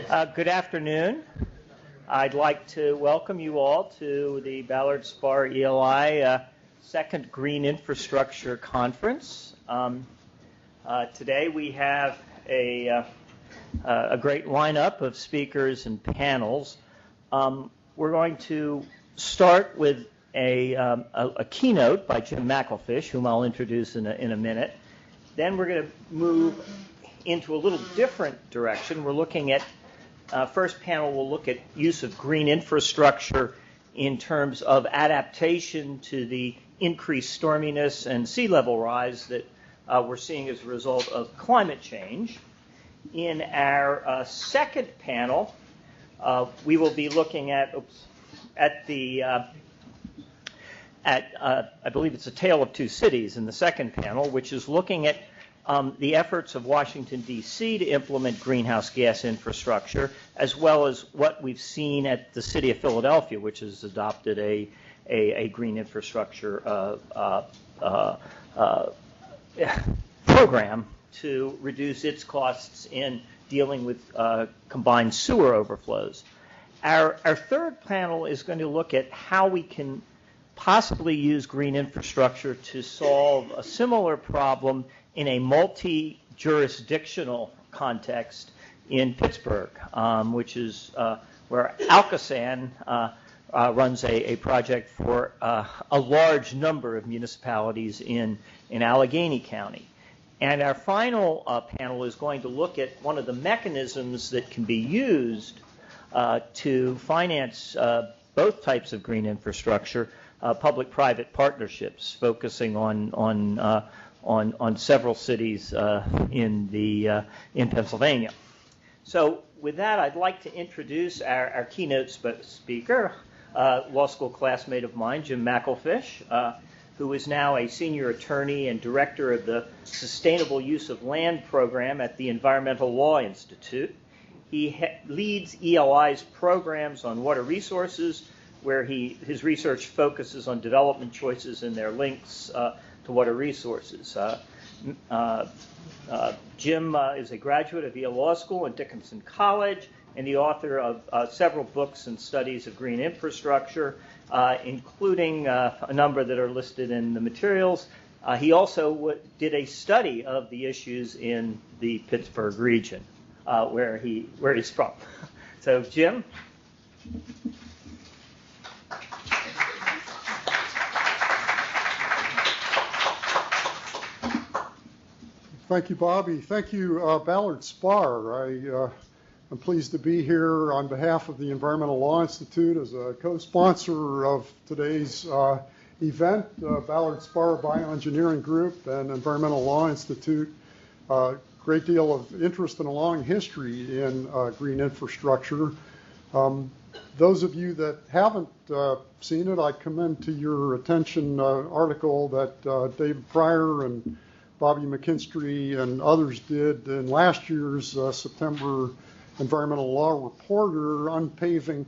Good afternoon. I'd like to welcome you all to the Ballard Spahr ELI Second Green Infrastructure Conference. Today we have a great lineup of speakers and panels. We're going to start with a keynote by Jim McElfish, whom I'll introduce in a minute. Then we're going to move into a little different direction. We're looking at, first panel will look at use of green infrastructure in terms of adaptation to the increased storminess and sea level rise that we're seeing as a result of climate change. In our second panel, we will be looking at I believe it's a tale of two cities in the second panel, which is looking at the efforts of Washington, D.C. to implement greenhouse gas infrastructure, as well as what we've seen at the city of Philadelphia, which has adopted a green infrastructure program to reduce its costs in dealing with combined sewer overflows. Our third panel is going to look at how we can possibly use green infrastructure to solve a similar problem in a multi-jurisdictional context in Pittsburgh, which is where Alcosan runs a project for a large number of municipalities in Allegheny County. And our final panel is going to look at one of the mechanisms that can be used to finance both types of green infrastructure, public-private partnerships, focusing on several cities in Pennsylvania. So with that, I'd like to introduce our keynote speaker, law school classmate of mine, Jim McElfish, who is now a senior attorney and director of the Sustainable Use of Land program at the Environmental Law Institute. He leads ELI's programs on water resources, where his research focuses on development choices and their links to water resources. Jim is a graduate of Yale Law School and Dickinson College, and the author of several books and studies of green infrastructure, including a number that are listed in the materials. He also did a study of the issues in the Pittsburgh region, where he's from. So, Jim. Thank you, Bobby. Thank you, Ballard Spahr. I'm pleased to be here on behalf of the Environmental Law Institute as a co-sponsor of today's event. Ballard Spahr Bioengineering Group and Environmental Law Institute. Great deal of interest and a long history in green infrastructure. Those of you that haven't seen it, I commend to your attention an article that David Pryor and Bobby McKinstry and others did in last year's September Environmental Law Reporter, unpaving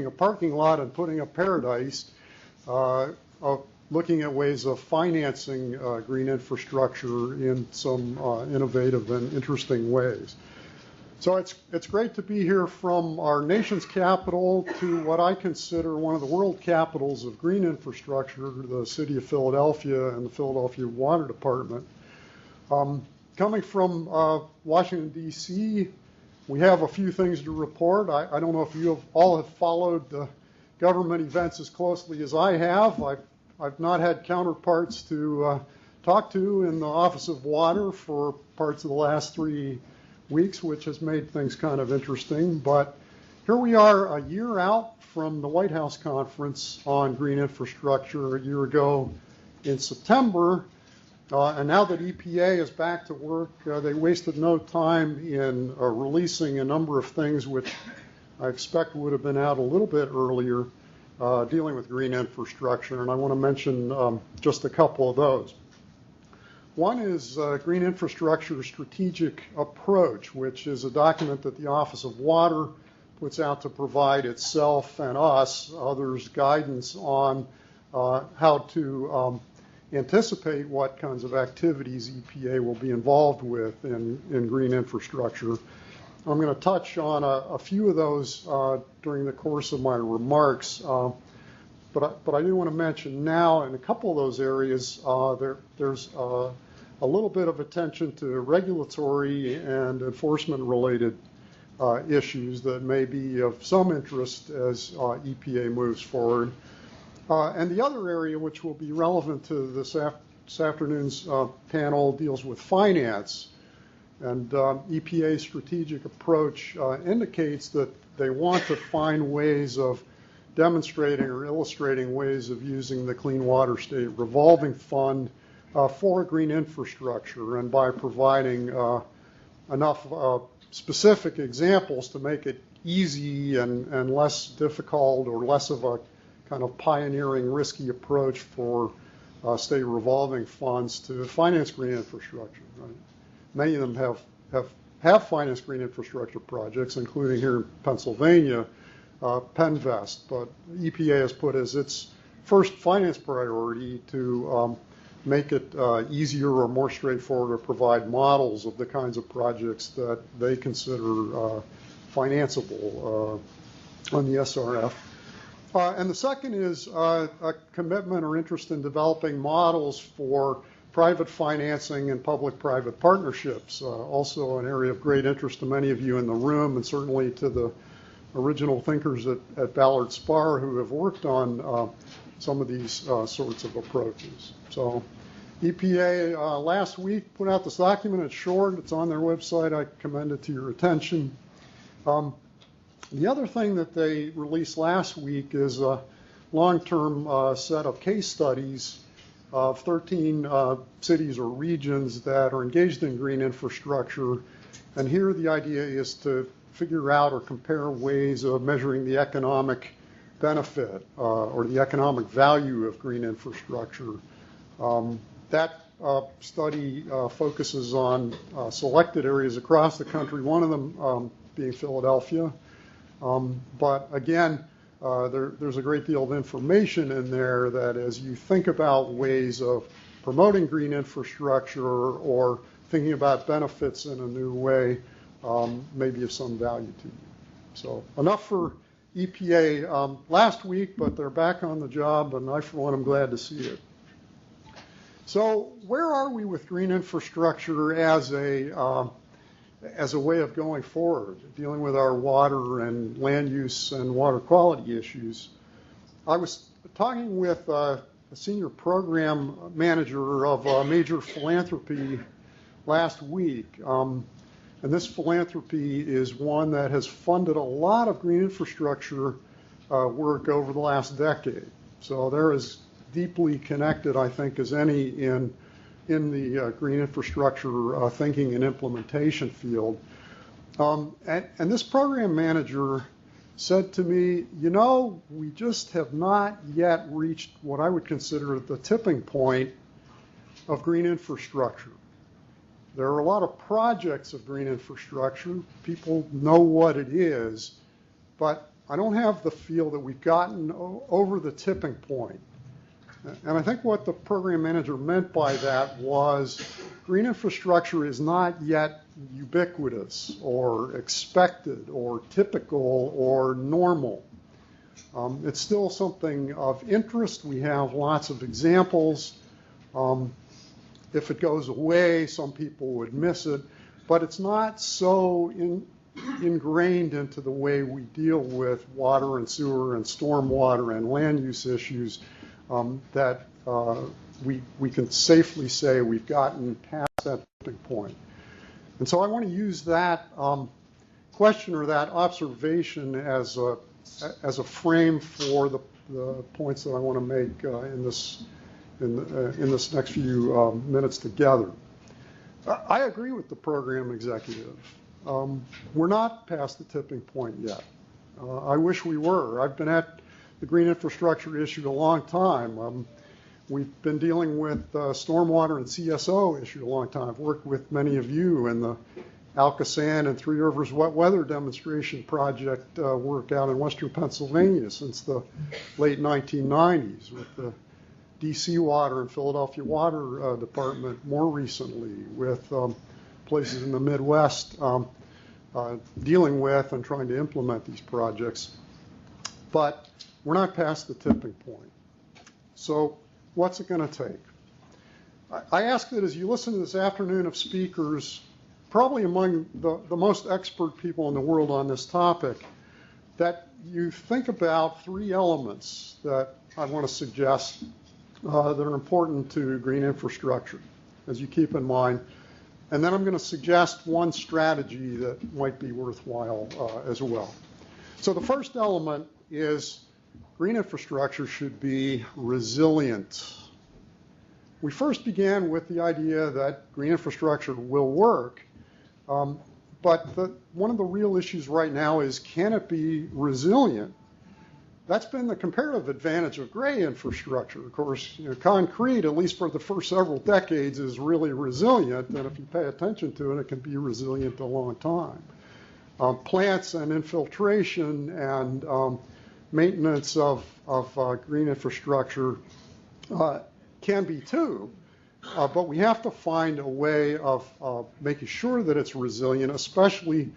a parking lot and putting up paradise, looking at ways of financing green infrastructure in some innovative and interesting ways. So it's great to be here from our nation's capital to what I consider one of the world capitals of green infrastructure, the city of Philadelphia and the Philadelphia Water Department. Coming from Washington, D.C., we have a few things to report. I don't know if you all have followed the government events as closely as I have. I've not had counterparts to talk to in the Office of Water for parts of the last 3 weeks, which has made things kind of interesting. But here we are a year out from the White House conference on green infrastructure a year ago in September. And now that EPA is back to work, they wasted no time in releasing a number of things which I expect would have been out a little bit earlier, dealing with green infrastructure. And I want to mention just a couple of those. One is Green Infrastructure Strategic Approach, which is a document that the Office of Water puts out to provide itself and us, others, guidance on how to anticipate what kinds of activities EPA will be involved with in green infrastructure. I'm going to touch on a few of those during the course of my remarks, but I do want to mention now in a couple of those areas there's a little bit of attention to regulatory and enforcement-related issues that may be of some interest as EPA moves forward. And the other area which will be relevant to this afternoon's panel deals with finance. And EPA's strategic approach indicates that they want to find ways of demonstrating or illustrating ways of using the Clean Water State Revolving Fund for green infrastructure, and by providing enough specific examples to make it easy and less difficult or less of a kind of pioneering, risky approach for state revolving funds to finance green infrastructure. Right? Many of them have financed green infrastructure projects, including here in Pennsylvania, PennVest, but EPA has put as its first finance priority to make it easier or more straightforward to provide models of the kinds of projects that they consider financeable on the SRF. And the second is a commitment or interest in developing models for private financing and public-private partnerships, also an area of great interest to many of you in the room, and certainly to the original thinkers at Ballard Spahr who have worked on some of these sorts of approaches. So EPA last week put out this document. It's short. It's on their website. I commend it to your attention. The other thing that they released last week is a long-term set of case studies of 13 cities or regions that are engaged in green infrastructure. And here the idea is to figure out or compare ways of measuring the economic benefit or the economic value of green infrastructure. That study focuses on selected areas across the country, one of them being Philadelphia. But again, there's a great deal of information in there that as you think about ways of promoting green infrastructure or thinking about benefits in a new way, may be of some value to you. So enough for EPA last week, but they're back on the job, and I, for one, am glad to see it. So where are we with green infrastructure as a way of going forward, dealing with our water and land use and water quality issues? I was talking with a senior program manager of a major philanthropy last week. And this philanthropy is one that has funded a lot of green infrastructure work over the last decade. So they're as deeply connected, I think, as any in the green infrastructure thinking and implementation field. And this program manager said to me, you know, we just have not yet reached what I would consider the tipping point of green infrastructure. There are a lot of projects of green infrastructure. People know what it is, but I don't have the feel that we've gotten over the tipping point. And I think what the program manager meant by that was green infrastructure is not yet ubiquitous or expected or typical or normal. It's still something of interest. We have lots of examples. If it goes away, some people would miss it, but it's not so ingrained into the way we deal with water and sewer and stormwater and land use issues that we can safely say we've gotten past that tipping point. And so I want to use that question or that observation as a frame for the points that I want to make in this next few minutes together. I agree with the program executive. We're not past the tipping point yet. I wish we were. I've been at the green infrastructure issue a long time. We've been dealing with stormwater and CSO issue a long time. I've worked with many of you in the Alcosan and Three Rivers Wet Weather Demonstration Project work out in western Pennsylvania since the late 1990s, with the DC Water and Philadelphia Water Department more recently, with places in the Midwest dealing with and trying to implement these projects. But we're not past the tipping point. So what's it going to take? I ask that as you listen to this afternoon of speakers, probably among the most expert people in the world on this topic, that you think about three elements that I want to suggest that are important to green infrastructure, as you keep in mind. And then I'm going to suggest one strategy that might be worthwhile as well. So the first element is green infrastructure should be resilient. We first began with the idea that green infrastructure will work, but one of the real issues right now is, can it be resilient? That's been the comparative advantage of gray infrastructure. Of course, concrete, at least for the first several decades, is really resilient, and if you pay attention to it, it can be resilient a long time. Plants and infiltration and maintenance of green infrastructure can be too, but we have to find a way of making sure that it's resilient, especially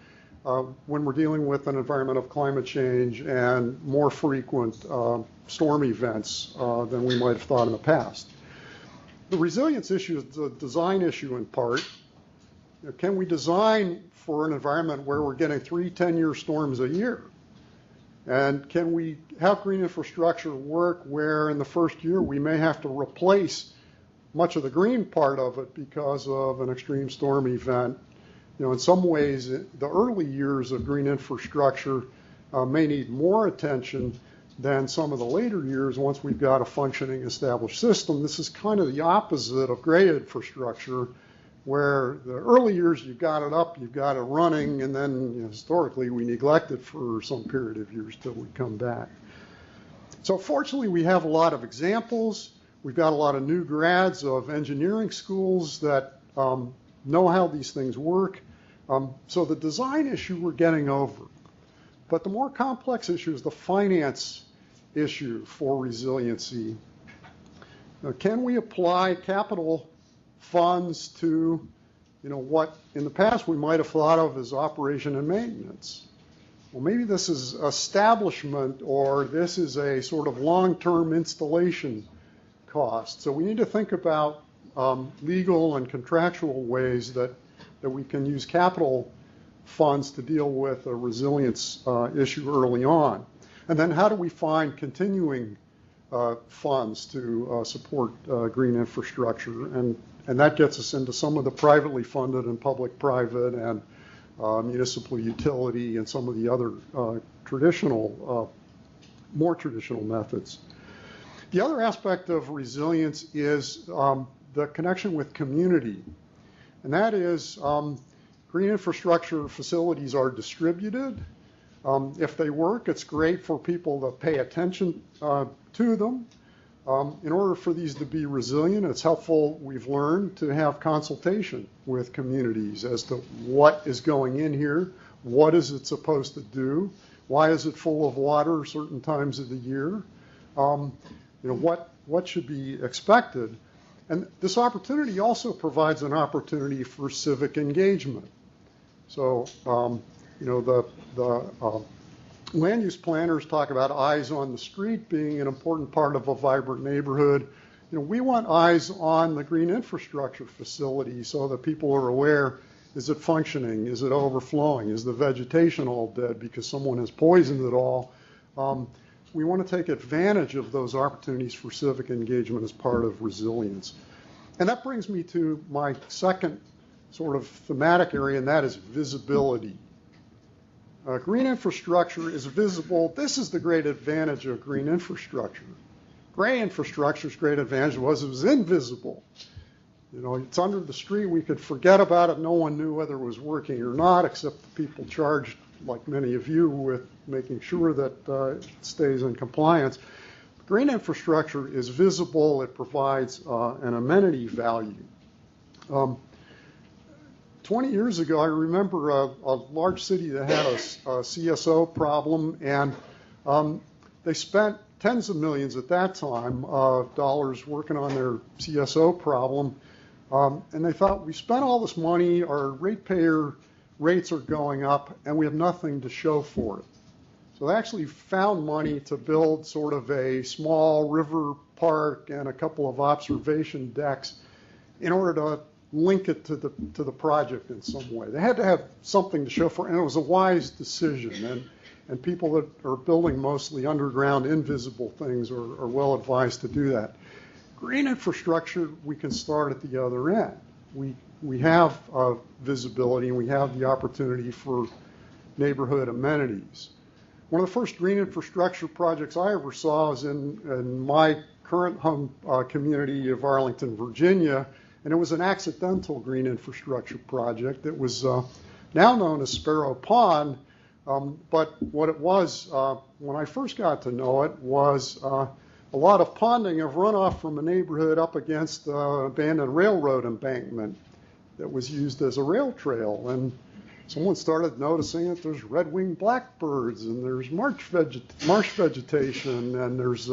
when we're dealing with an environment of climate change and more frequent storm events than we might have thought in the past. The resilience issue is a design issue in part. Can we design for an environment where we're getting 3 10-year storms a year? And can we have green infrastructure work where in the first year we may have to replace much of the green part of it because of an extreme storm event? In some ways, the early years of green infrastructure may need more attention than some of the later years once we've got a functioning established system. This is kind of the opposite of gray infrastructure, where the early years you've got it up, you've got it running, and then historically we neglect it for some period of years till we come back. So fortunately we have a lot of examples. We've got a lot of new grads of engineering schools that know how these things work. So the design issue we're getting over. But the more complex issue is the finance issue for resiliency. Now, can we apply capital funds to what in the past we might have thought of as operation and maintenance? Well, maybe this is establishment, or this is a sort of long-term installation cost. So we need to think about legal and contractual ways that we can use capital funds to deal with a resilience issue early on. And then how do we find continuing funds to support green infrastructure? And that gets us into some of the privately funded and public-private and municipal utility and some of the other more traditional methods. The other aspect of resilience is the connection with community. And that is green infrastructure facilities are distributed. If they work, it's great for people to pay attention to them. In order for these to be resilient, it's helpful, we've learned, to have consultation with communities as to what is going in here, what is it supposed to do, why is it full of water certain times of the year, what should be expected. And this opportunity also provides an opportunity for civic engagement. So, the land use planners talk about eyes on the street being an important part of a vibrant neighborhood. We want eyes on the green infrastructure facility so that people are aware, is it functioning? Is it overflowing? Is the vegetation all dead because someone has poisoned it all? We want to take advantage of those opportunities for civic engagement as part of resilience. And that brings me to my second sort of thematic area, and that is visibility. Green infrastructure is visible. This is the great advantage of green infrastructure. Gray infrastructure's great advantage was it was invisible. It's under the street. We could forget about it. No one knew whether it was working or not, except the people charged, like many of you, with making sure that it stays in compliance. Green infrastructure is visible. It provides an amenity value. 20 years ago, I remember a large city that had a CSO problem, and they spent tens of millions at that time of dollars working on their CSO problem. And they thought, we spent all this money, our ratepayer rates are going up, and we have nothing to show for it. So they actually found money to build sort of a small river park and a couple of observation decks in order to link it to the project in some way. They had to have something to show for it, and it was a wise decision. And people that are building mostly underground, invisible things are well advised to do that. Green infrastructure, we can start at the other end. We have visibility, and we have the opportunity for neighborhood amenities. One of the first green infrastructure projects I ever saw was in my current home community of Arlington, Virginia, and it was an accidental green infrastructure project. It was now known as Sparrow Pond, but what it was when I first got to know it was a lot of ponding of runoff from a neighborhood up against an abandoned railroad embankment that was used as a rail trail. And someone started noticing that there's red-winged blackbirds, and there's marsh vegetation, and there's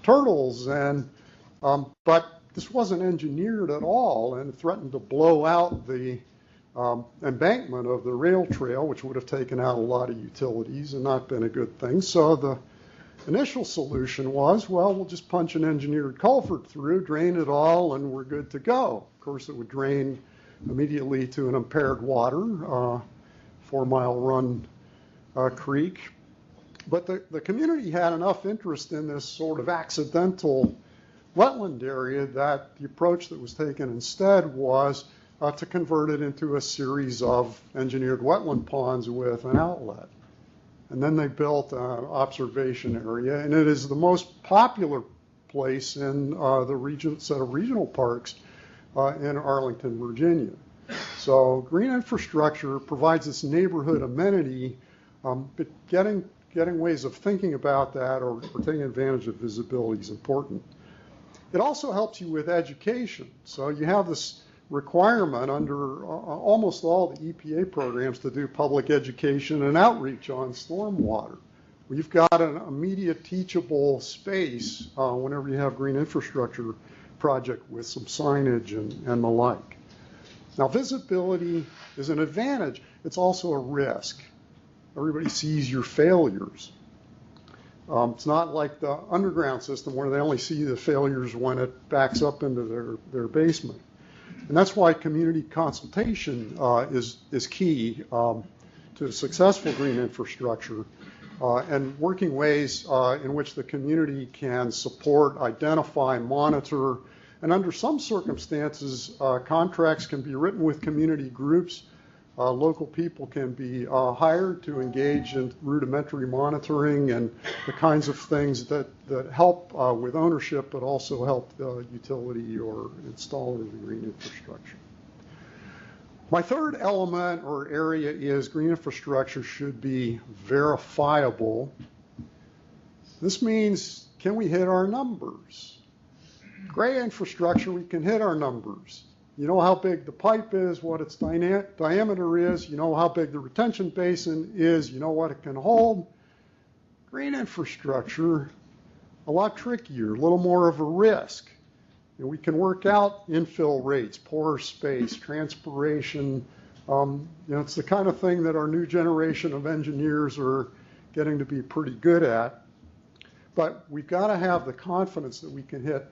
turtles, but this wasn't engineered at all, and it threatened to blow out the embankment of the rail trail, which would have taken out a lot of utilities and not been a good thing. So the initial solution was, well, we'll just punch an engineered culvert through, drain it all, and we're good to go. Of course, it would drain immediately to an impaired water, 4 Mile Run Creek. But the community had enough interest in this sort of accidental wetland area that the approach that was taken instead was to convert it into a series of engineered wetland ponds with an outlet. And then they built an observation area, and it is the most popular place in the set of regional parks in Arlington, Virginia. So green infrastructure provides this neighborhood amenity, but getting ways of thinking about that or taking advantage of visibility is important. It also helps you with education. So you have this requirement under almost all the EPA programs to do public education and outreach on stormwater. We've got an immediate teachable space whenever you have green infrastructure project with some signage and the like. Now, visibility is an advantage. It's also a risk. Everybody sees your failures. It's not like the underground system where they only see the failures when it backs up into their basement. And that's why community consultation is key to successful green infrastructure and working ways in which the community can support, identify, monitor, and under some circumstances, contracts can be written with community groups. Local people can be hired to engage in rudimentary monitoring and the kinds of things that help with ownership, but also help the utility or installer of the green infrastructure. My third element or area is green infrastructure should be verifiable. This means, can we hit our numbers? Gray infrastructure, we can hit our numbers. You know how big the pipe is, what its diameter is, you know how big the retention basin is, you know what it can hold. Green infrastructure, a lot trickier, a little more of a risk. And we can work out infill rates, pore space, transpiration. It's the kind of thing that our new generation of engineers are getting to be pretty good at. But we've got to have the confidence that we can hit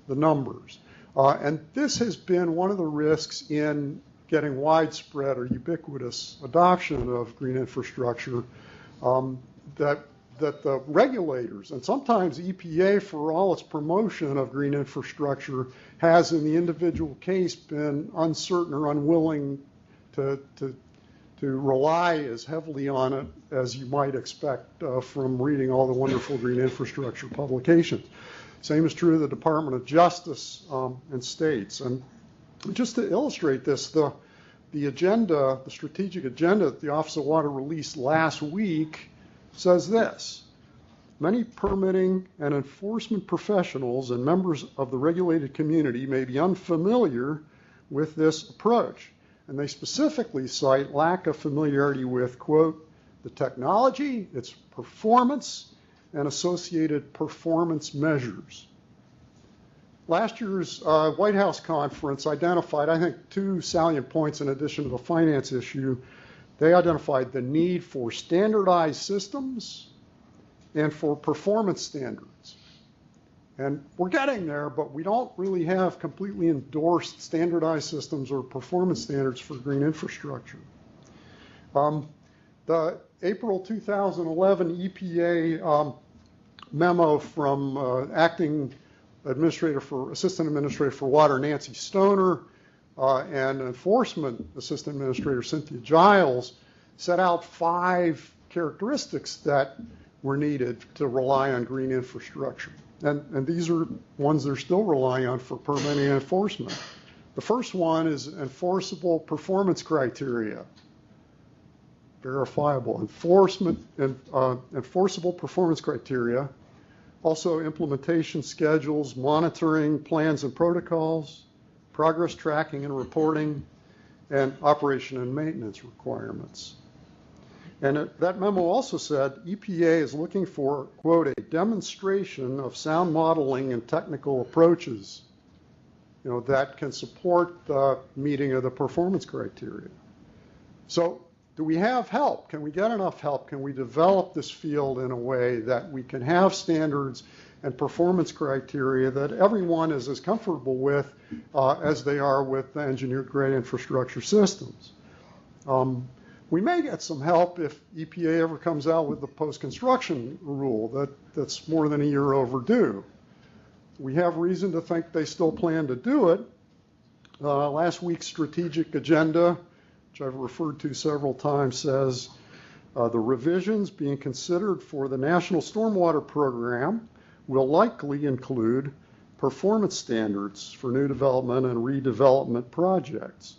the numbers. And this has been one of the risks in getting widespread or ubiquitous adoption of green infrastructure, that the regulators, and sometimes EPA for all its promotion of green infrastructure, has in the individual case been uncertain or unwilling to rely as heavily on it as you might expect from reading all the wonderful green infrastructure publications. Same is true of the Department of Justice and states. And just to illustrate this, the strategic agenda that the Office of Water released last week says this: many permitting and enforcement professionals and members of the regulated community may be unfamiliar with this approach. And they specifically cite lack of familiarity with, quote, the technology, its performance, and associated performance measures. Last year's White House conference identified, I think, two salient points in addition to the finance issue They identified the need for standardized systems and for performance standards. And we're getting there, but we don't really have completely endorsed standardized systems or performance standards for green infrastructure. The April 2011 EPA memo from acting assistant administrator for water, Nancy Stoner, and enforcement assistant administrator, Cynthia Giles, set out 5 characteristics that were needed to rely on green infrastructure. And these are ones they're still relying on for permitting and enforcement. The first one is enforceable performance criteria. Verifiable enforceable performance criteria. Also implementation schedules, monitoring plans and protocols, progress tracking and reporting, and operation and maintenance requirements. And that memo also said EPA is looking for, quote, a demonstration of sound modeling and technical approaches, that can support the meeting of the performance criteria. So do we have help? Can we get enough help? Can we develop this field in a way that we can have standards and performance criteria that everyone is as comfortable with as they are with the engineered grade infrastructure systems? We may get some help if EPA ever comes out with the post-construction rule that's more than a year overdue. We have reason to think they still plan to do it. Last week's strategic agenda, which I've referred to several times, says the revisions being considered for the National Stormwater Program will likely include performance standards for new development and redevelopment projects.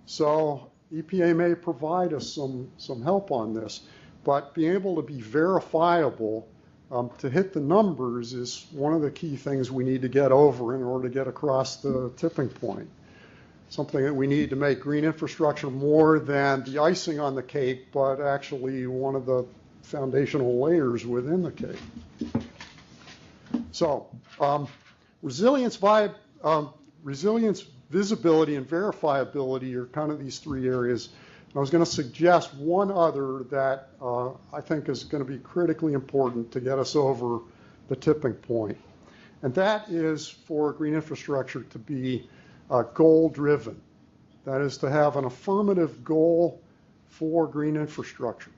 So EPA may provide us some help on this, but being able to be verifiable to hit the numbers is one of the key things we need to get over in order to get across the tipping point. Something that we need to make green infrastructure more than the icing on the cake, but actually one of the foundational layers within the cake. So resilience, visibility, and verifiability are kind of these 3 areas. I was going to suggest one other that I think is going to be critically important to get us over the tipping point. And that is for green infrastructure to be goal-driven. That is to have an affirmative goal for green infrastructure.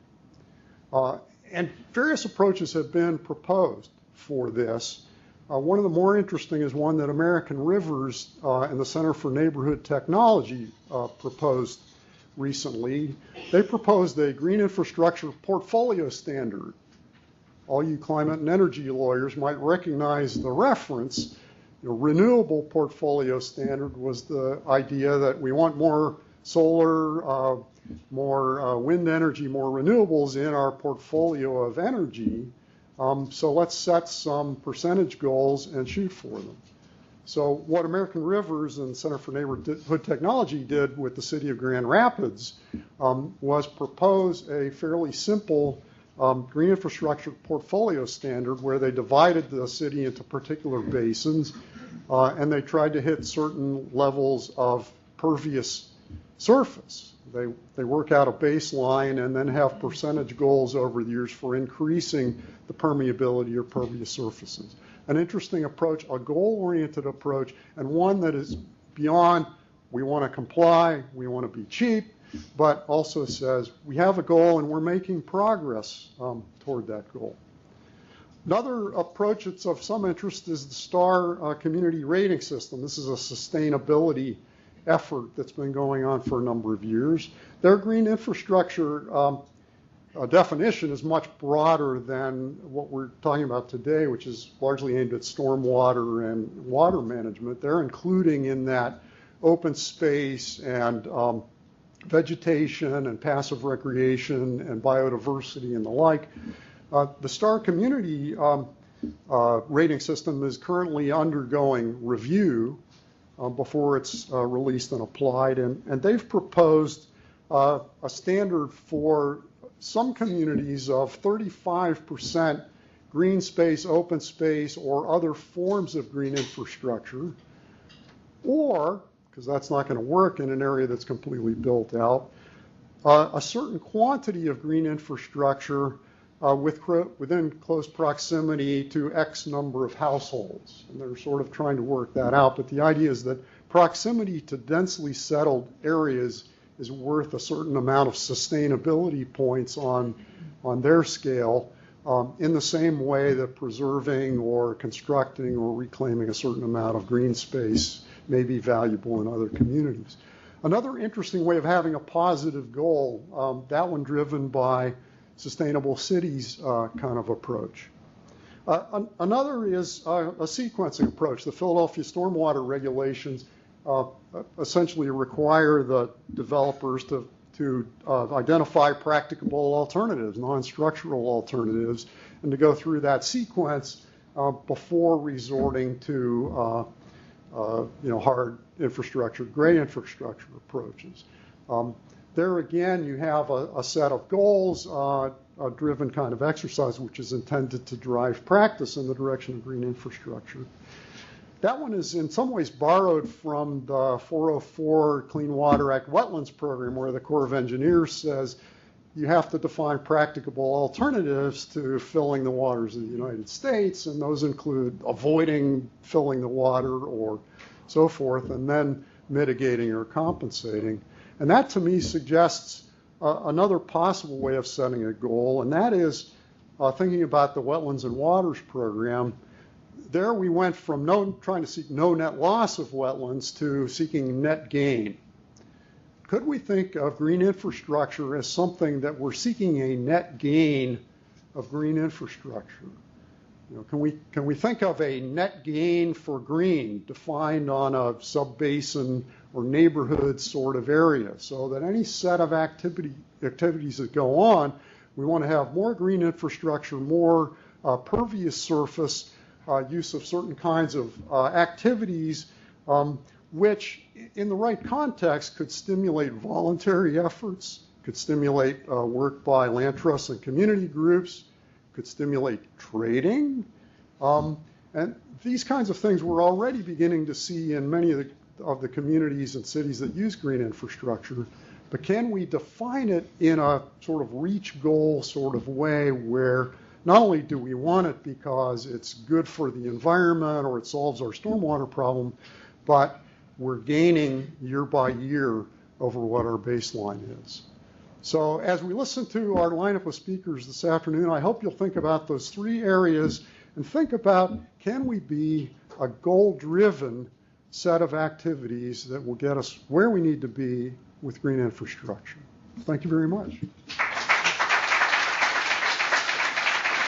And various approaches have been proposed for this. One of the more interesting is one that American Rivers and the Center for Neighborhood Technology proposed recently. They proposed a green infrastructure portfolio standard. All you climate and energy lawyers might recognize the reference. Renewable portfolio standard was the idea that we want more solar, more wind energy, more renewables in our portfolio of energy. So let's set some percentage goals and shoot for them. So what American Rivers and Center for Neighborhood Technology did with the city of Grand Rapids was propose a fairly simple green infrastructure portfolio standard where they divided the city into particular basins and they tried to hit certain levels of pervious surface. They work out a baseline and then have percentage goals over the years for increasing the permeability or pervious surfaces. An interesting approach, a goal-oriented approach, and one that is beyond we want to comply, we want to be cheap, but also says we have a goal and we're making progress toward that goal. Another approach that's of some interest is the STAR community rating system. This is a sustainability effort that's been going on for a number of years. Their green infrastructure definition is much broader than what we're talking about today, which is largely aimed at stormwater and water management. They're including in that open space and vegetation and passive recreation and biodiversity and the like. The STAR community rating system is currently undergoing review before it's released and applied, and they've proposed a standard for some communities of 35% green space, open space, or other forms of green infrastructure, or, because that's not going to work in an area that's completely built out, a certain quantity of green infrastructure within close proximity to X number of households. And they're sort of trying to work that out. But the idea is that proximity to densely settled areas is worth a certain amount of sustainability points on their scale, in the same way that preserving or constructing or reclaiming a certain amount of green space may be valuable in other communities. Another interesting way of having a positive goal, that one driven by sustainable cities kind of approach. Another is a sequencing approach. The Philadelphia stormwater regulations essentially require the developers to identify practicable alternatives, non-structural alternatives, and to go through that sequence before resorting to hard infrastructure, gray infrastructure approaches. There again, you have a set of goals, a driven kind of exercise, which is intended to drive practice in the direction of green infrastructure. That one is in some ways borrowed from the 404 Clean Water Act Wetlands Program, where the Corps of Engineers says you have to define practicable alternatives to filling the waters of the United States, and those include avoiding filling the water or so forth, and then mitigating or compensating. And that to me suggests another possible way of setting a goal, and that is thinking about the Wetlands and Waters Program. There we went from trying to seek no net loss of wetlands to seeking net gain. Could we think of green infrastructure as something that we're seeking a net gain of green infrastructure? Can we think of a net gain for green defined on a sub-basin or neighborhood sort of area, so that any set of activities that go on, we want to have more green infrastructure, more pervious surface, use of certain kinds of activities, which in the right context could stimulate voluntary efforts, could stimulate work by land trusts and community groups, could stimulate trading. And these kinds of things we're already beginning to see in many of the communities and cities that use green infrastructure. But can we define it in a sort of reach goal sort of way where not only do we want it because it's good for the environment or it solves our stormwater problem, but we're gaining year by year over what our baseline is. So as we listen to our lineup of speakers this afternoon, I hope you'll think about those three areas and think about, can we be a goal-driven set of activities that will get us where we need to be with green infrastructure? Thank you very much.